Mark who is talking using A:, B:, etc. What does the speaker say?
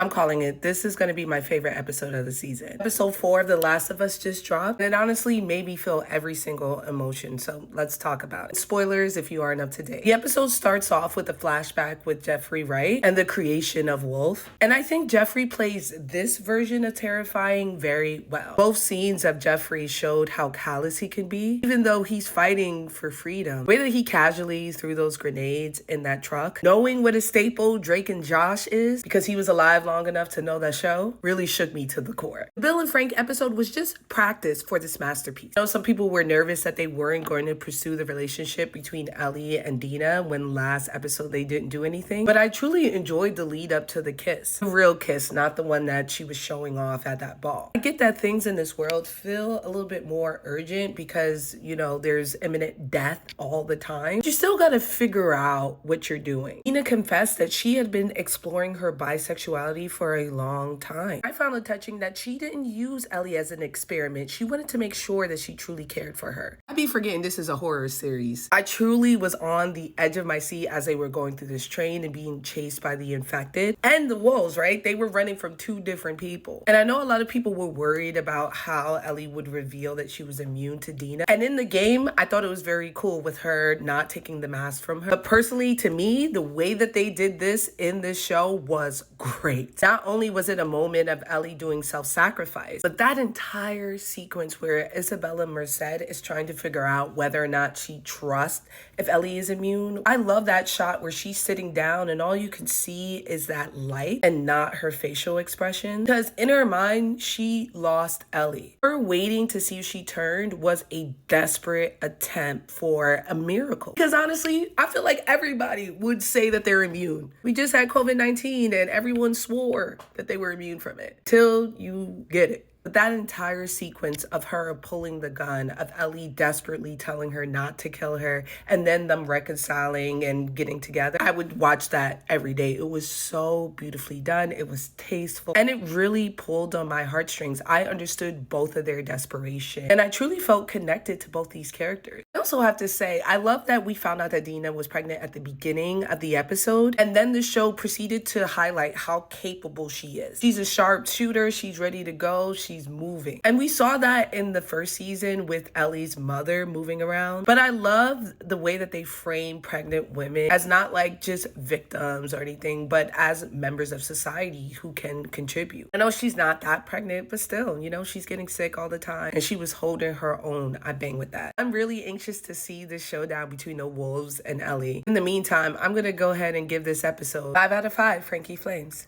A: I'm calling it. This is going to be my favorite episode of the season. Episode 4 of The Last of Us just dropped, and it honestly made me feel every single emotion, so let's talk about it. Spoilers if you aren't up to date. The episode starts off with a flashback with Jeffrey Wright and the creation of Wolf, and I think Jeffrey plays this version of terrifying very well. Both scenes of Jeffrey showed how callous he can be, even though he's fighting for freedom. The way that he casually threw those grenades in that truck, knowing what a staple Drake and Josh is, because he was alive long enough to know that show, really shook me to the core. The Bill and Frank episode was just practice for this masterpiece. I know some people were nervous that they weren't going to pursue the relationship between Ellie and Dina when last episode they didn't do anything, but I truly enjoyed the lead up to the kiss. The real kiss, not the one that she was showing off at that ball. I get that things in this world feel a little bit more urgent because, you know, there's imminent death all the time. But you still gotta figure out what you're doing. Dina confessed that she had been exploring her bisexuality for a long time. I found it touching that she didn't use Ellie as an experiment. She wanted to make sure that she truly cared for her. I'd be forgetting this is a horror series. I truly was on the edge of my seat as they were going through this train and being chased by the infected and the wolves, right? They were running from two different people. And I know a lot of people were worried about how Ellie would reveal that she was immune to Dina. And in the game, I thought it was very cool with her not taking the mask from her. But personally, to me, the way that they did this in this show was great. Not only was it a moment of Ellie doing self-sacrifice, but that entire sequence where Isabella Merced is trying to figure out whether or not she trusts if Ellie is immune. I love that shot where she's sitting down and all you can see is that light and not her facial expression. Because in her mind, she lost Ellie. Her waiting to see if she turned was a desperate attempt for a miracle. Because honestly, I feel like everybody would say that they're immune. We just had COVID-19 and everyone swore that they were immune from it till you get it. But that entire sequence of her pulling the gun, of Ellie desperately telling her not to kill her, and then them reconciling and getting together, I would watch that every day. It was so beautifully done. It was tasteful. And it really pulled on my heartstrings. I understood both of their desperation. And I truly felt connected to both these characters. I also have to say, I love that we found out that Dina was pregnant at the beginning of the episode. And then the show proceeded to highlight how capable she is. She's a sharp shooter. She's ready to go. She's moving. And we saw that in the first season with Ellie's mother moving around. But I love the way that they frame pregnant women as not like just victims or anything, but as members of society who can contribute. I know she's not that pregnant, but still, you know, she's getting sick all the time and she was holding her own. I bang with that. I'm really anxious to see this showdown between the wolves and Ellie. In the meantime, I'm gonna go ahead and give this episode 5 out of 5 Frankie Flames.